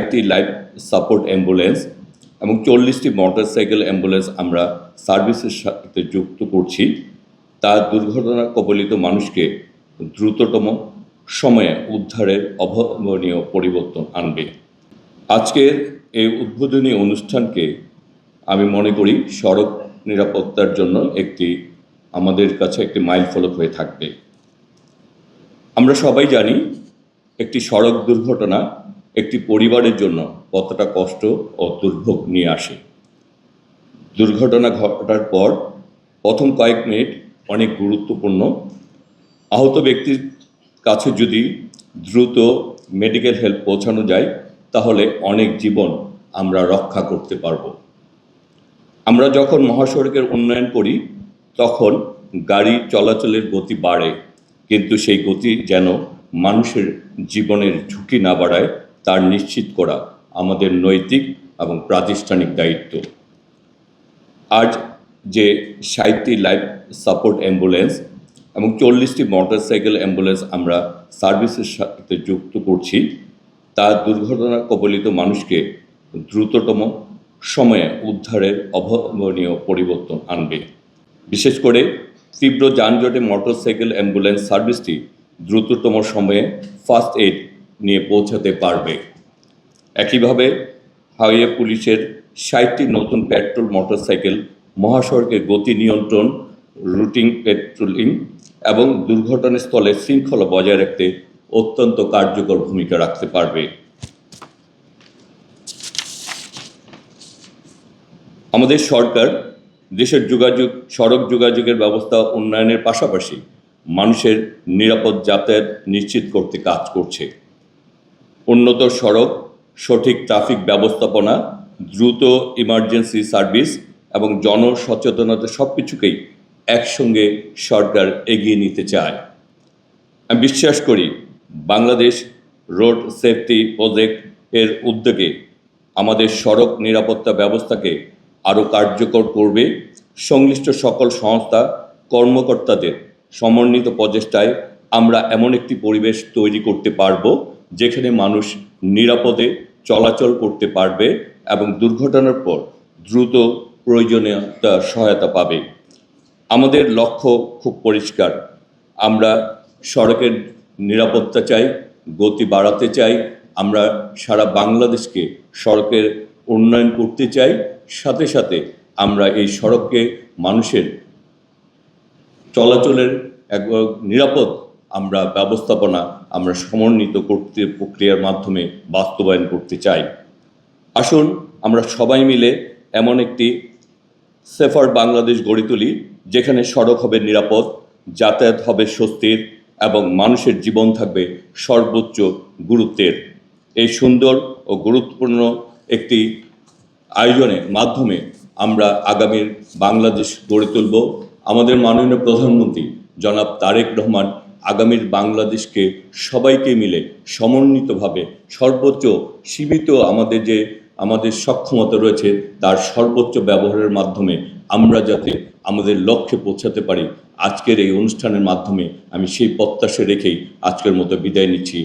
60টি life support ambulance এবং 40টি motorcycle ambulance আমরা সার্ভিসের সাথে যুক্ত করছি, তা দুর্ঘটনা কবলিত মানুষকে দ্রুততম সময়ে উদ্ধারের অভাবনীয় পরিবর্তন আনবে। আজকের এই উদ্বোধনী অনুষ্ঠানকে আমি মনে করি সড়ক নিরাপত্তার জন্য আমাদের কাছে একটি মাইলফলক হয়ে থাকবে। আমরা সবাই জানি একটি সড়ক দুর্ঘটনা একটি পরিবারের জন্য কতটা কষ্ট ও দুর্ভোগ নিয়ে আসে। দুর্ঘটনা ঘটার পর প্রথম কয়েক মিনিট অনেক গুরুত্বপূর্ণ। আহত ব্যক্তির কাছে যদি দ্রুত মেডিকেল হেল্প পৌঁছানো যায় তাহলে অনেক জীবন আমরা রক্ষা করতে পারব। আমরা যখন মহাসড়কের উন্নয়ন করি তখন গাড়ি চলাচলের গতি বাড়ে, কিন্তু সেই গতি যেন মানুষের জীবনের ঝুঁকি না বাড়ায় তার নিশ্চিত করা আমাদের নৈতিক এবং প্রাতিষ্ঠানিক দায়িত্ব। আজ যে 60টি লাইফ সাপোর্ট অ্যাম্বুলেন্স এবং 40টি মোটরসাইকেল অ্যাম্বুলেন্স আমরা সার্ভিসের সাথে যুক্ত করছি, তা দুর্ঘটনা কবলিত মানুষকে দ্রুততম সময়ে উদ্ধারের অভাবনীয় পরিবর্তন আনবে। বিশেষ করে তীব্র যানজটে মোটরসাইকেল অ্যাম্বুলেন্স সার্ভিসটি দ্রুততম সময়ে ফার্স্ট এইড নিয়ে পৌঁছাতে পারবে। একইভাবে হাইওয়ে পুলিশের 60টি নতুন পেট্রোল মোটরসাইকেল মহাসড়কে গতি নিয়ন্ত্রণ, রুটিং পেট্রোলিং এবং দুর্ঘটনাস্থলে শৃঙ্খলা বজায় রাখতে অত্যন্ত কার্যকর ভূমিকা রাখতে পারবে। আমাদের সরকার দেশের সড়ক যোগাযোগের ব্যবস্থা উন্নয়নের পাশাপাশি মানুষের নিরাপদ যাতায়াত নিশ্চিত করতে কাজ করছে। উন্নত সড়ক, সঠিক ট্রাফিক ব্যবস্থাপনা, দ্রুত ইমার্জেন্সি সার্ভিস এবং জনসচেতনতা সবকিছুকেই একসঙ্গে সরকার এগিয়ে নিতে চায়। আমি বিশ্বাস করি বাংলাদেশ রোড সেফটি প্রজেক্ট এর উদ্যোগে আমাদের সড়ক নিরাপত্তা ব্যবস্থাকে আরও কার্যকর করবে। সংশ্লিষ্ট সকল সংস্থা, কর্মকর্তাদের সমন্বিত প্রচেষ্টায় আমরা এমন একটি পরিবেশ তৈরি করতে পারব যেখানে মানুষ নিরাপদে চলাচল করতে পারবে এবং দুর্ঘটনার পর দ্রুত প্রয়োজনীয় সহায়তা পাবে। আমাদের লক্ষ্য খুব পরিষ্কার, আমরা সড়কের নিরাপত্তা চাই, গতি বাড়াতে চাই, আমরা সারা বাংলাদেশকে সড়কের উন্নয়ন করতে চাই, সাথে সাথে আমরা এই সড়ককে মানুষের চলাচলের এক নিরাপদ ব্যবস্থাপনা আমরা সমন্বিত প্রক্রিয়ার মাধ্যমে বাস্তবায়ন করতে চাই। আসুন আমরা সবাই মিলে এমন একটি সেফার বাংলাদেশ গড়ে তুলি যেখানে সড়ক হবে নিরাপদ, যাতায়াত হবে স্বস্তির এবং মানুষের জীবন থাকবে সর্বোচ্চ গুরুত্বের। এই সুন্দর ও গুরুত্বপূর্ণ একটি আয়োজনের মাধ্যমে আমরা আগামীর বাংলাদেশ গড়ে তুলব। আমাদের মাননীয় প্রধানমন্ত্রী জনাব তারেক রহমান আগামীর বাংলাদেশকে সবাইকে মিলে সমন্বিতভাবে সর্বোচ্চ সীমিত আমাদের সক্ষমতা রয়েছে তার সর্বোচ্চ ব্যবহারের মাধ্যমে আমরা যাতে আমাদের লক্ষ্যে পৌঁছাতে পারি। আজকের এই অনুষ্ঠানের মাধ্যমে আমি সেই প্রত্যাশা রেখেই আজকের মতো বিদায় নিচ্ছি।